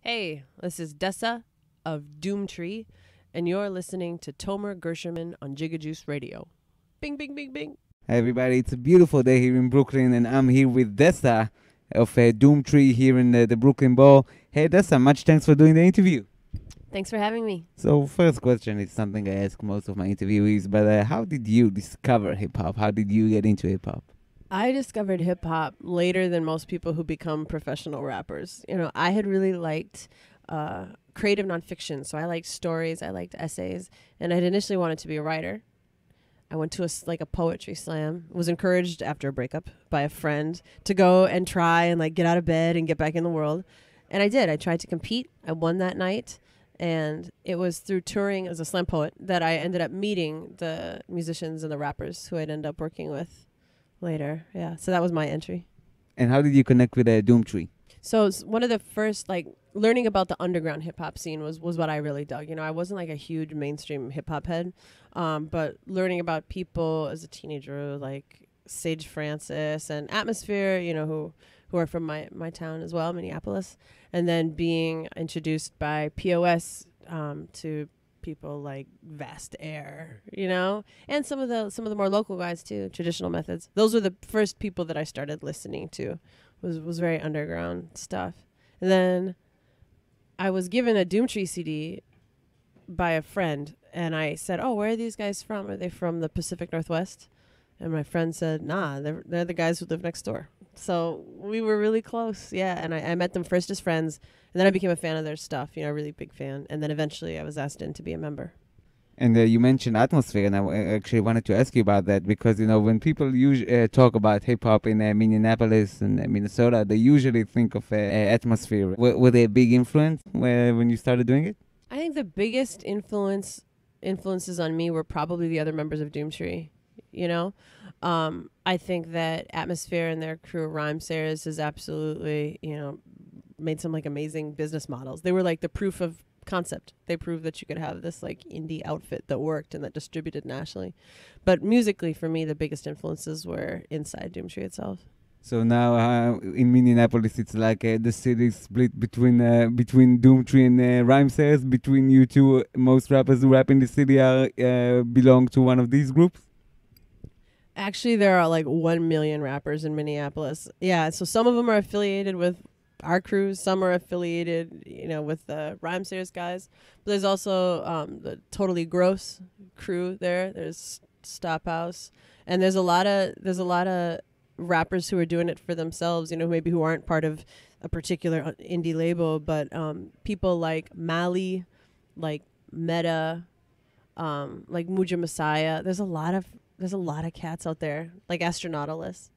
Hey, this is Dessa of Doomtree, and you're listening to Tomer Gersehnman on Jigga Juice Radio. Bing, bing, bing, bing. Hey everybody, it's a beautiful day here in Brooklyn, and I'm here with Dessa of Doomtree here in the Brooklyn Bowl. Hey Dessa, much thanks for doing the interview. Thanks for having me. So first question is something I ask most of my interviewees, but how did you discover hip-hop? How did you get into hip-hop? I discovered hip-hop later than most people who become professional rappers. You know, I had really liked creative nonfiction, so I liked stories, I liked essays, and I'd initially wanted to be a writer. I went to a poetry slam, was encouraged after a breakup by a friend to go and try and get out of bed and get back in the world. And I did. I tried to compete. I won that night. And it was through touring as a slam poet that I ended up meeting the musicians and the rappers who I'd end up working with later. Yeah. So that was my entry. And how did you connect with Doomtree? So one of the first, learning about the underground hip hop scene was what I really dug. You know, I wasn't a huge mainstream hip hop head, but learning about people as a teenager, like Sage Francis and Atmosphere, you know, who are from my town as well, Minneapolis, and then being introduced by POS to people like Vast Air, you know, and some of the more local guys too, Traditional Methods. Those were the first people that I started listening to. Was very underground stuff. And then I was given a Doomtree CD by a friend, and I said, "Oh, where are these guys from? Are they from the Pacific Northwest?" And my friend said, "Nah, they're the guys who live next door." So we were really close, yeah. And I met them first as friends, and then I became a fan of their stuff, you know, a really big fan. And then eventually I was asked in to be a member. And you mentioned Atmosphere, and I actually wanted to ask you about that because, you know, when people talk about hip-hop in Minneapolis and Minnesota, they usually think of Atmosphere. Were they a big influence when you started doing it? I think the biggest influences on me were probably the other members of Doomtree, you know? I think that Atmosphere and their crew, Rhymesayers, has absolutely, you know, made some amazing business models. They were the proof of concept. They proved that you could have this indie outfit that worked and that distributed nationally. But musically, for me, the biggest influences were inside Doomtree itself. So now in Minneapolis, it's the city split between Doomtree and Rhymesayers. Between you two, most rappers who rap in the city belong to one of these groups. Actually, there are 1 million rappers in Minneapolis. Yeah, so some of them are affiliated with our crews, some are affiliated, you know, with the Rhymesayers guys. But there's also the Totally Gross crew there. There's Stop House, and there's a lot of rappers who are doing it for themselves. You know, maybe who aren't part of a particular indie label, but people like Mali, like Meta, like Muja Messiah. There's a lot of cats out there, like Astronautilus.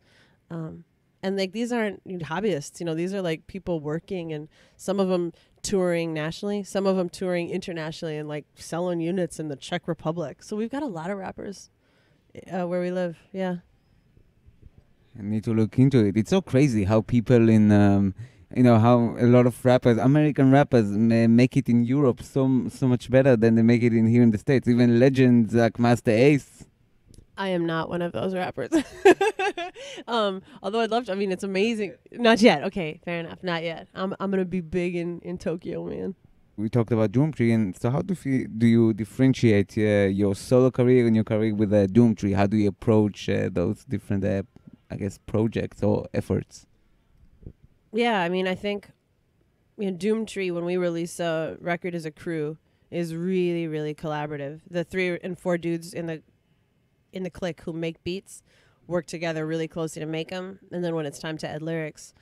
And these aren't hobbyists, you know, these are people working, and some of them touring nationally, some of them touring internationally and selling units in the Czech Republic. So we've got a lot of rappers where we live. Yeah. I need to look into it. It's so crazy how people in, you know, how a lot of rappers, American rappers, make it in Europe so much better than they make it here in the States. Even legends like Master Ace. I am not one of those rappers. Although I'd love to. I mean, it's amazing. Not yet. Okay, fair enough. Not yet. I'm going to be big in Tokyo, man. We talked about Doomtree, and so how do you differentiate your solo career and your career with Doomtree? How do you approach those different, projects or efforts? Yeah, I mean, I think Doomtree, when we release a record as a crew, is really, really collaborative. The 3 and 4 dudes in the clique who make beats work together really closely to make them, and then when it's time to add lyrics,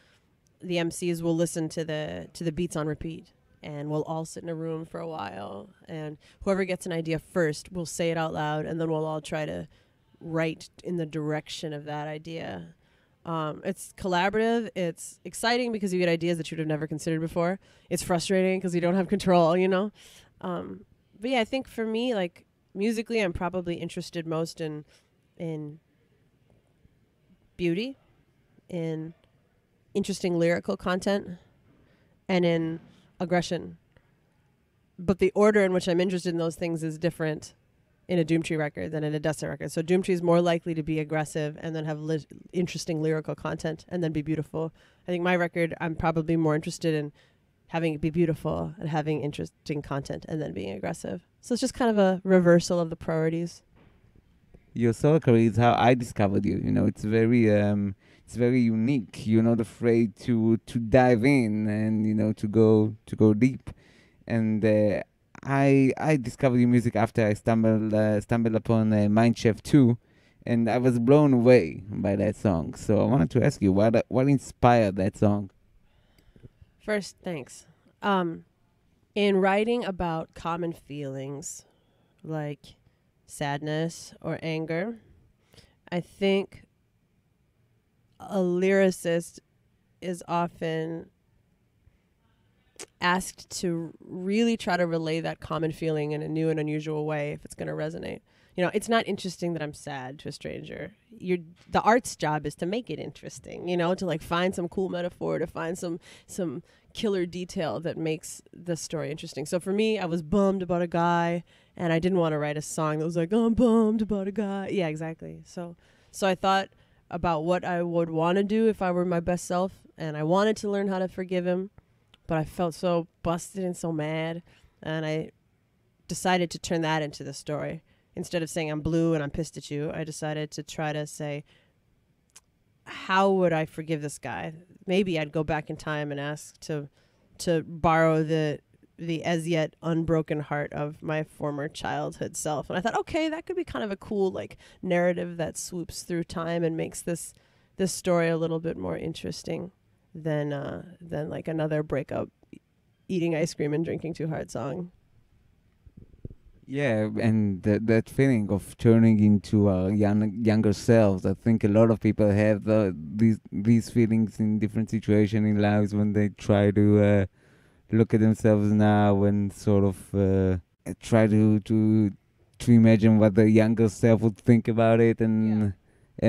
the MCs will listen to the beats on repeat, and we'll all sit in a room for a while, and whoever gets an idea first will say it out loud, and then we'll all try to write in the direction of that idea. It's collaborative. It's exciting because you get ideas that you'd have never considered before. It's frustrating because you don't have control, you know. But yeah, I think for me, musically, I'm probably interested most in beauty, in interesting lyrical content, and in aggression. But the order in which I'm interested in those things is different in a Doomtree record than in a Dessa record. So Doomtree is more likely to be aggressive and then have interesting lyrical content and then be beautiful. I think my record, I'm probably more interested in having it be beautiful and having interesting content and then being aggressive. So it's just kind of a reversal of the priorities. Your solo career is how I discovered you. You know, it's very unique. You're not afraid to dive in and to go deep. And I discovered your music after I stumbled upon Mindchef 2, and I was blown away by that song. So I wanted to ask you, what inspired that song? First, thanks. In writing about common feelings like sadness or anger, I think a lyricist is often asked to really try to relay that common feeling in a new and unusual way if it's going to resonate. It's not interesting that I'm sad to a stranger. The art's job is to make it interesting, to like find some cool metaphor, to find some killer detail that makes the story interesting. So for me, I was bummed about a guy, and I didn't want to write a song that was like, I'm bummed about a guy. Yeah, exactly. So I thought about what I would want to do if I were my best self, and I wanted to learn how to forgive him, but I felt so busted and so mad, and I decided to turn that into the story. Instead of saying I'm blue and I'm pissed at you, I decided to try to say, how would I forgive this guy? Maybe I'd go back in time and ask to borrow the as yet unbroken heart of my former childhood self. And I thought, okay, that could be kind of a cool like narrative that swoops through time and makes this story a little bit more interesting than like another breakup, eating ice cream and drinking too hard song. Yeah, and that feeling of turning into our younger selves. I think a lot of people have these feelings in different situations in lives when they try to look at themselves now and sort of try to imagine what the younger self would think about it and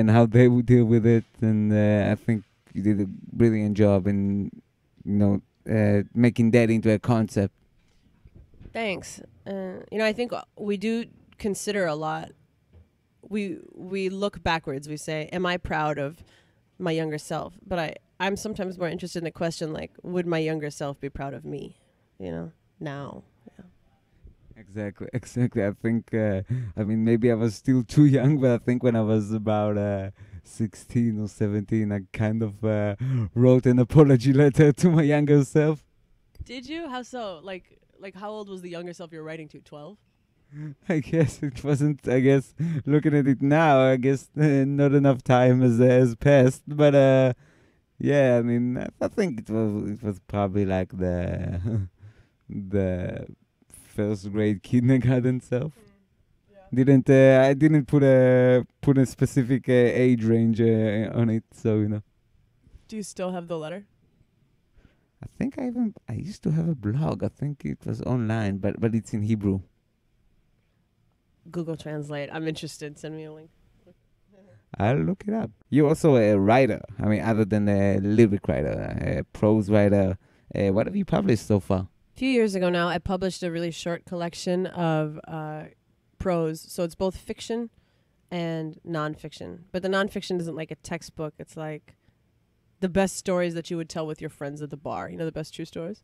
how they would deal with it. And I think you did a brilliant job in making that into a concept. Thanks. I think we do consider a lot. We look backwards. We say, am I proud of my younger self? But I'm sometimes more interested in the question, like, would my younger self be proud of me? Now. Yeah. Exactly. I think, maybe I was still too young, but I think when I was about 16 or 17, I kind of wrote an apology letter to my younger self. Did you? How so? Like how old was the younger self you're writing to? 12? I guess it wasn't. I guess looking at it now, I guess not enough time has passed. But yeah, I think it was probably like the the first grade kindergarten self. Yeah. I didn't put a specific age range on it, so Do you still have the letter? I think I used to have a blog. I think it was online, but it's in Hebrew. Google Translate. I'm interested. Send me a link. I'll look it up. You're also a writer. Other than a lyric writer, a prose writer. What have you published so far? A few years ago now, I published a really short collection of prose. So it's both fiction and nonfiction. But the nonfiction isn't like a textbook. It's like the best stories that you would tell with your friends at the bar. The best true stories.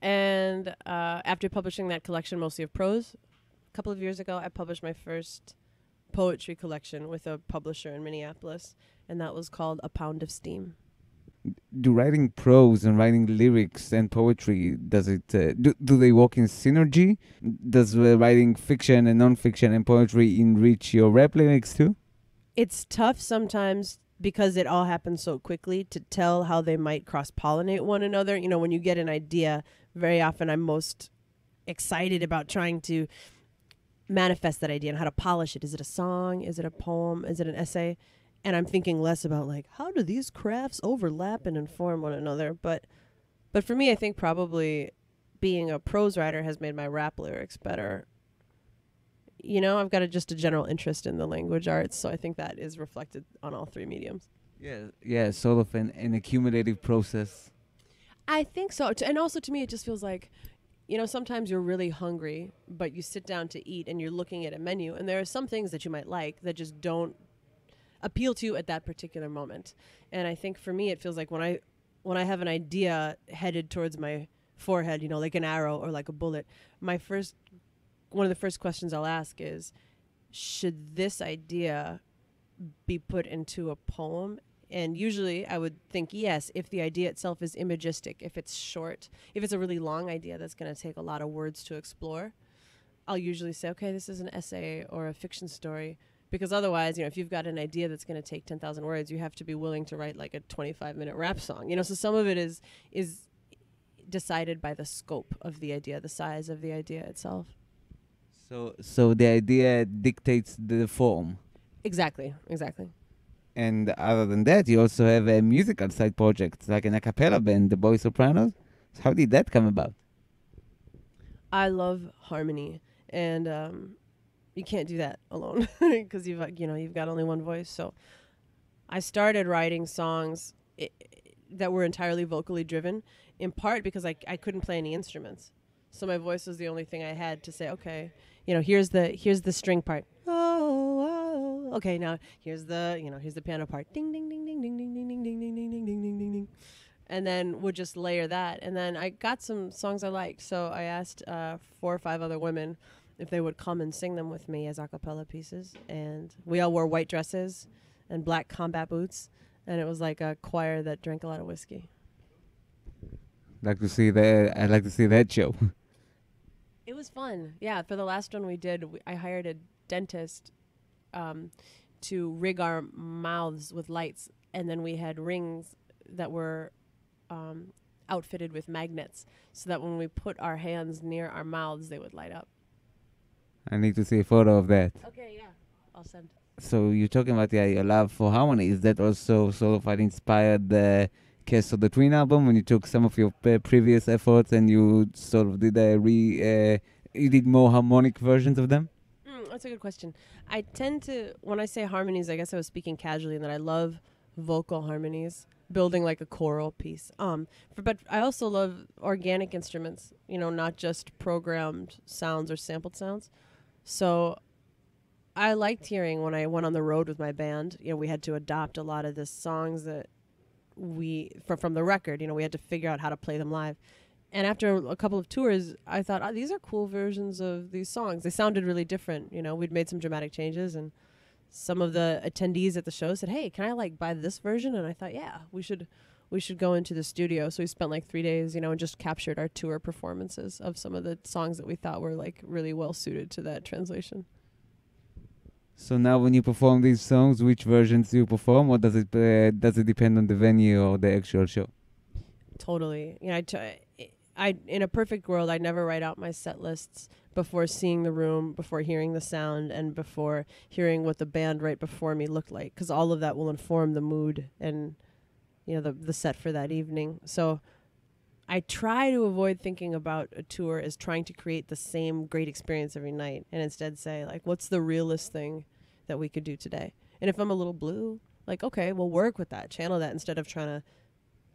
And after publishing that collection, mostly of prose, a couple of years ago, I published my first poetry collection with a publisher in Minneapolis, and that was called A Pound of Steam. Do writing prose and writing lyrics and poetry, does it do they work in synergy? Does writing fiction and nonfiction and poetry enrich your rap lyrics too? It's tough sometimes because it all happens so quickly to tell how they might cross-pollinate one another. When you get an idea, very often I'm most excited about trying to manifest that idea and how to polish it. Is it a song? Is it a poem? Is it an essay? And I'm thinking less about like, how do these crafts overlap and inform one another? But for me, I think probably being a prose writer has made my rap lyrics better. I've got just a general interest in the language arts, so I think that is reflected on all three mediums. Yeah, sort of an accumulative process. I think so. And also to me, it just feels like, sometimes you're really hungry, but you sit down to eat and you're looking at a menu, and there are some things that you might like that just don't appeal to you at that particular moment. And I think for me, it feels like when I have an idea headed towards my forehead, like an arrow or like a bullet. One of the first questions I'll ask is, should this idea be put into a poem? And usually I would think yes, if the idea itself is imagistic, if it's short, if it's a really long idea that's going to take a lot of words to explore, I'll usually say, okay, this is an essay or a fiction story. Because otherwise, if you've got an idea that's going to take 10,000 words, you have to be willing to write like a 25-minute rap song. So some of it is decided by the scope of the idea, the size of the idea itself. So the idea dictates the form. Exactly. And other than that, you also have a musical side project, like an a cappella band, the Boy Sopranos. So how did that come about? I love harmony, and you can't do that alone because you've got only one voice. So I started writing songs that were entirely vocally driven, in part because I couldn't play any instruments. So my voice was the only thing I had to say, okay, here's the string part. Oh, okay, now here's the piano part. Ding ding ding ding ding ding ding ding ding ding ding ding ding ding ding ding. And then would just layer that. And then I got some songs I liked, so I asked 4 or 5 other women if they would come and sing them with me as a cappella pieces. And we all wore white dresses and black combat boots, and it was like a choir that drank a lot of whiskey. I'd like to see that show. It was fun. Yeah, for the last one we did, I hired a dentist to rig our mouths with lights, and then we had rings that were outfitted with magnets, so that when we put our hands near our mouths, they would light up. I need to see a photo of that. Okay, yeah, I'll send. So you're talking about your love for harmony. Is that also sort of what inspired the Kiss of the Twin album, when you took some of your previous efforts and you sort of did you did more harmonic versions of them? That's a good question. I tend to, when I say harmonies, I guess I was speaking casually, and that I love vocal harmonies, building like a choral piece. But I also love organic instruments, not just programmed sounds or sampled sounds. So I liked hearing, when I went on the road with my band, we had to adopt a lot of the songs that from the record, we had to figure out how to play them live. And after a couple of tours, I thought, these are cool versions of these songs. They sounded really different. We'd made some dramatic changes, and some of the attendees at the show said, hey, can I buy this version? And I thought, yeah, we should go into the studio. So we spent 3 days, and just captured our tour performances of some of the songs that we thought were really well suited to that translation. So now when you perform these songs, which versions do you perform, or does it depend on the venue or the actual show? Totally. In a perfect world, I'd never write out my set lists before seeing the room, before hearing the sound, and before hearing what the band right before me looked like, because all of that will inform the mood and the set for that evening. So I try to avoid thinking about a tour as trying to create the same great experience every night, and instead say, what's the realest thing that we could do today? And if I'm a little blue, okay, we'll work with that, channel that, instead of trying to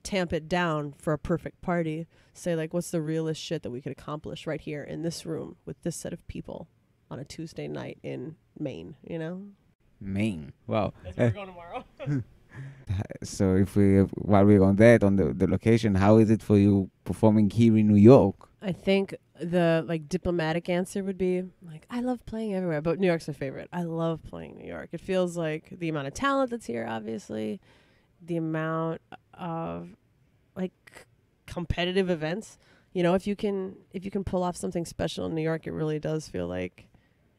tamp it down for a perfect party. Say, what's the realest shit that we could accomplish right here in this room with this set of people on a Tuesday night in Maine, Maine. Wow. That's where we're going tomorrow. So while we're on the location, how is it for you performing here in New York? I think the diplomatic answer would be I love playing everywhere, but New York's my favorite. I love playing New York. It feels like the amount of talent that's here, obviously, the amount of competitive events. If you can pull off something special in New York, it really does feel like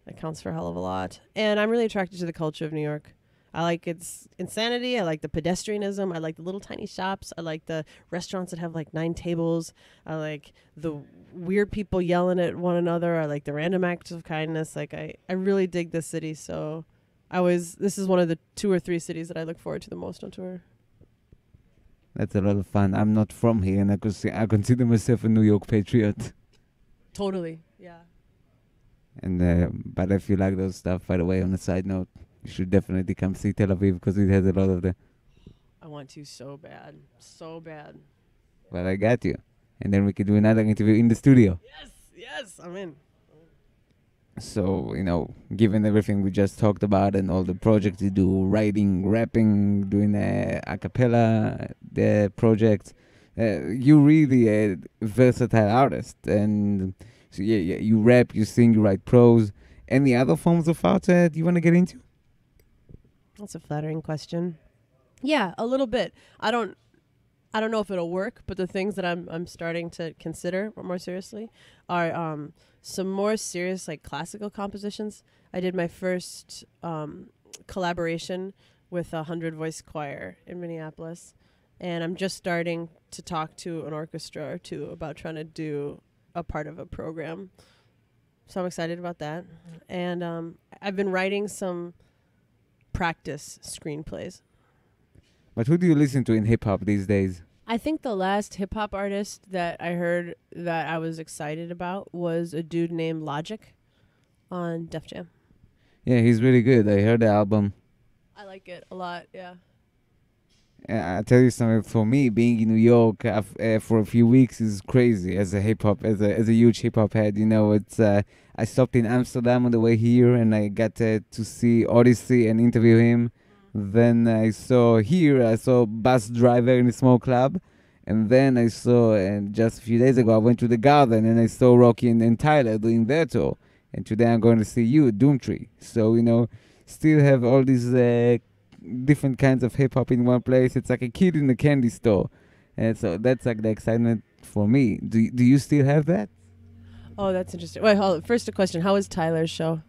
it counts for a hell of a lot. And I'm really attracted to the culture of New York. I like its insanity. I like the pedestrianism. I like the little tiny shops. I like the restaurants that have 9 tables. I like the weird people yelling at one another. I like the random acts of kindness. I really dig this city. So this is one of the 2 or 3 cities that I look forward to the most on tour. That's a lot of fun. I'm not from here, and I consider myself a New York patriot. Totally, yeah. And but if you like those stuff, by the way, on a side note, you should definitely come see Tel Aviv, because it has a lot of the... I want to so bad. So bad. Well, I got you. And then we could do another interview in the studio. Yes, I'm in. So, given everything we just talked about and all the projects you do, writing, rapping, doing a cappella, the projects, you're really a versatile artist, and so yeah, you rap, you sing, you write prose. Any other forms of art that you want to get into? That's a flattering question. Yeah, a little bit. I don't know if it'll work, but the things that I'm starting to consider more seriously are some more serious like classical compositions. I did my first collaboration with a 100-voice choir in Minneapolis, and I'm just starting to talk to an orchestra or two about trying to do a part of a program. So I'm excited about that. And I've been writing some practice screenplays. But who do you listen to in hip hop these days? I think the last hip hop artist that I heard that I was excited about was a dude named Logic on Def Jam. Yeah, he's really good. I heard the album. I like it a lot, yeah. I'll tell you something. For me, being in New York for a few weeks is crazy. As a huge hip hop head, you know, it's. I stopped in Amsterdam on the way here, and I got to see Odyssey and interview him. Then I saw Bus Driver in a small club, and then I saw, and just a few days ago, I went to the Garden and I saw Rocky and Tyler doing their tour. And today I'm going to see you, Doomtree. So, you know, still have all these different kinds of hip hop in one place. It's like a kid in a candy store. And so that's like the excitement for me. Do you still have that? Oh, that's interesting. Wait, hold on. First a question. How was Tyler's show?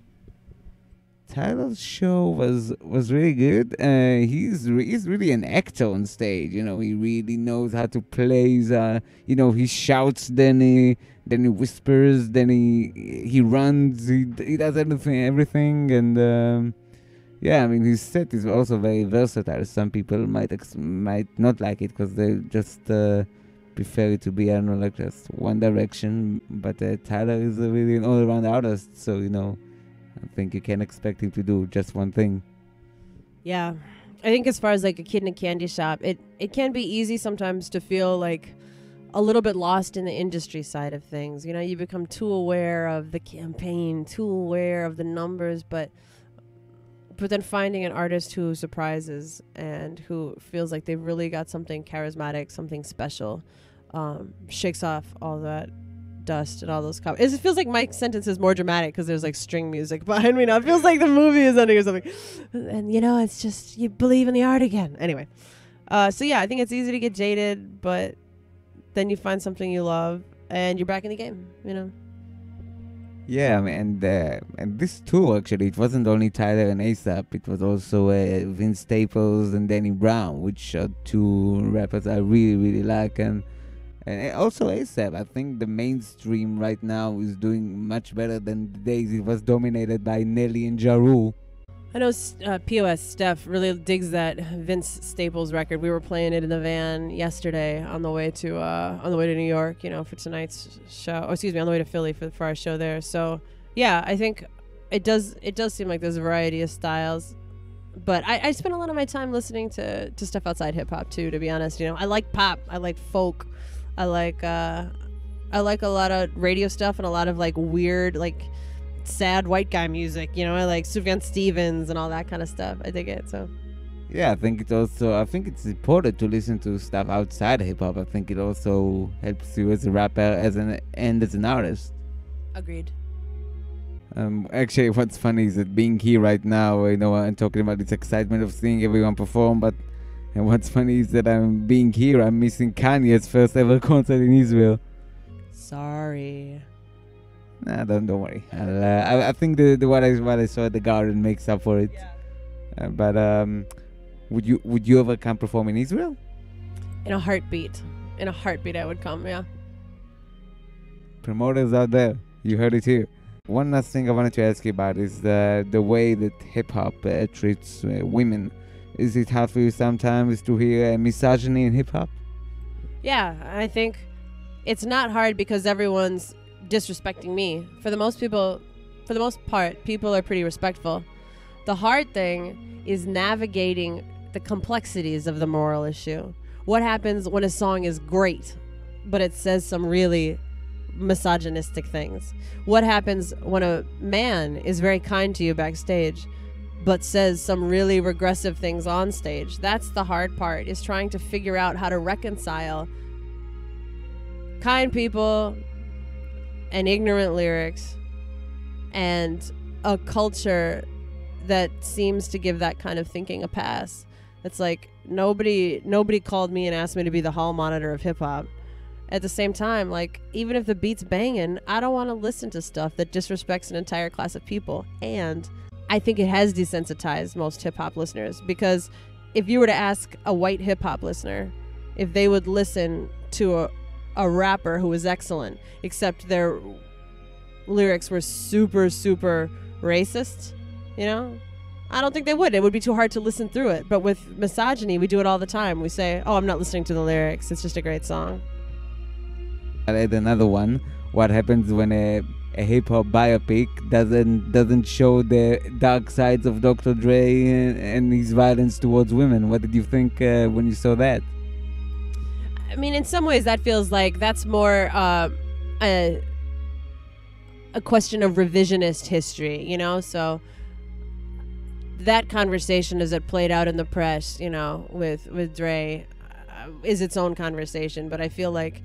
Tyler's show was really good. He's really an actor on stage. You know, he really knows how to play. You know, he shouts, then he whispers, then he runs. He does everything, and yeah, I mean, his set is also very versatile. Some people might not like it because they just prefer it to be, I don't know, like just one direction. But Tyler is really an all-around artist, so you know. I think you can't expect him to do just one thing. Yeah. I think as far as like a kid in a candy shop, it can be easy sometimes to feel like a little bit lost in the industry side of things. You know, you become too aware of the campaign, too aware of the numbers, but then finding an artist who surprises and who feels like they've really got something charismatic, something special, shakes off all that dust and all those comments. It feels like my sentence is more dramatic because there's like string music behind me now. It feels like the movie is ending or something. And you know, it's just you believe in the art again. Anyway, so yeah, I think it's easy to get jaded, but then you find something you love and you're back in the game. You know. Yeah, I mean, and this tour actually, it wasn't only Tyler and ASAP. It was also Vince Staples and Danny Brown, which are two rappers I really really like, and also ASAP. I think the mainstream right now is doing much better than the days it was dominated by Nelly and Ja Rule. I know POS Steph really digs that Vince Staples record. We were playing it in the van yesterday on the way to New York, you know, for tonight's show. Oh, excuse me, on the way to Philly for our show there. So yeah, I think it does seem like there's a variety of styles. But I spend a lot of my time listening to stuff outside hip hop too, to be honest. You know, I like pop, I like folk. I like a lot of radio stuff and a lot of like weird, like sad white guy music. You know, I like Sufjan Stevens and all that kind of stuff. I dig it. So yeah, I think it's important to listen to stuff outside hip hop. I think it also helps you as a rapper, as an artist. Agreed. Actually, what's funny is that being here right now, you know, I'm talking about this excitement of seeing everyone perform, and what's funny is that I'm missing Kanye's first ever concert in Israel. Sorry. Nah, don't worry. I think the what I saw at the Garden makes up for it. Yeah. But would you ever come perform in Israel? In a heartbeat, I would come. Yeah. Promoters out there, you heard it here. One last thing I wanted to ask you about is the way that hip hop treats women. Is it hard for you sometimes to hear misogyny in hip hop? Yeah, I think it's not hard because everyone's disrespecting me. For the most part, people are pretty respectful. The hard thing is navigating the complexities of the moral issue. What happens when a song is great, but it says some really misogynistic things? What happens when a man is very kind to you backstage, but says some really regressive things on stage? That's the hard part, is trying to figure out how to reconcile kind people and ignorant lyrics and a culture that seems to give that kind of thinking a pass. It's like nobody called me and asked me to be the hall monitor of hip hop. At the same time, like, even if the beat's banging, I don't want to listen to stuff that disrespects an entire class of people. And I think it has desensitized most hip hop listeners, because if you were to ask a white hip hop listener if they would listen to a rapper who was excellent, except their lyrics were super, super racist, you know, I don't think they would. It would be too hard to listen through it. But with Misogyny, we do it all the time. We say, oh, I'm not listening to the lyrics. It's just a great song. I'll add another one. What happens when a hip-hop biopic doesn't show the dark sides of Dr. Dre and his violence towards women? What did you think when you saw that? I mean, in some ways, that feels like that's more a question of revisionist history, you know? So that conversation, as it played out in the press, you know, with Dre, is its own conversation. But I feel like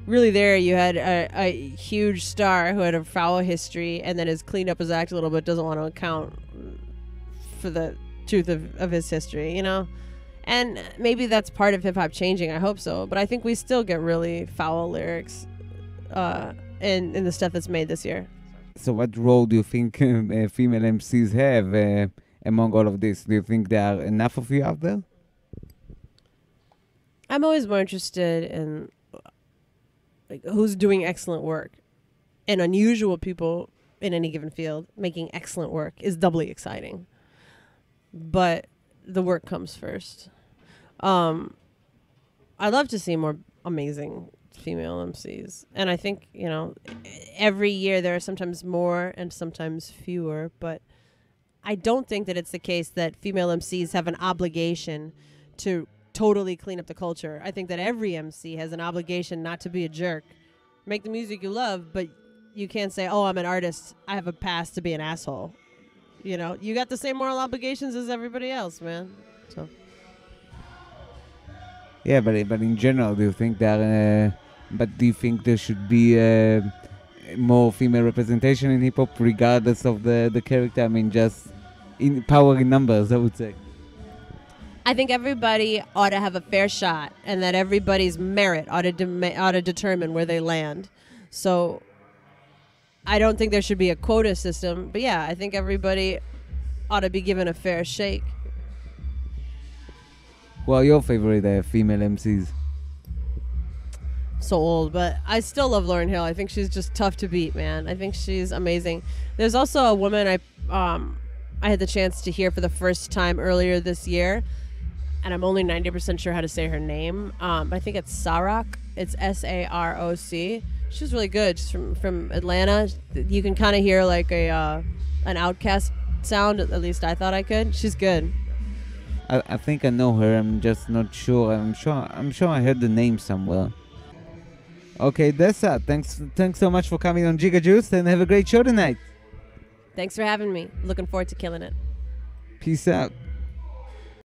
really there you had a huge star who had a foul history and then has cleaned up his act a little bit, doesn't want to account for the truth of his history, you know? And maybe that's part of hip-hop changing. I hope so. But I think we still get really foul lyrics in the stuff that's made this year. So what role do you think female MCs have among all of this? Do you think there are enough of you out there? I'm always more interested in like who's doing excellent work. And unusual people in any given field making excellent work is doubly exciting. But the work comes first. I'd love to see more amazing female MCs. And I think, you know, every year there are sometimes more and sometimes fewer, but I don't think that it's the case that female MCs have an obligation to totally clean up the culture. I think that every MC has an obligation not to be a jerk. Make the music you love, but you can't say, oh, I'm an artist, I have a past to be an asshole. You know, you got the same moral obligations as everybody else, man. So. Yeah, but in general, do you think do you think there should be more female representation in hip hop, regardless of the character? I mean, just in power in numbers, I would say. I think everybody ought to have a fair shot, and that everybody's merit ought to determine where they land. So I don't think there should be a quota system, but yeah, I think everybody ought to be given a fair shake. Who are your favorite female MCs? So old, but I still love Lauryn Hill. I think she's just tough to beat, man. I think she's amazing. There's also a woman I had the chance to hear for the first time earlier this year, and I'm only 90% sure how to say her name. But I think it's Saroc. It's Saroc. She's really good. She's from Atlanta. You can kind of hear like an Outkast sound. At least I thought I could. She's good. I think I know her. I'm just not sure. I'm sure I heard the name somewhere. Okay, Dessa, thanks so much for coming on Jigga Juice, and have a great show tonight. Thanks for having me. Looking forward to killing it. Peace out.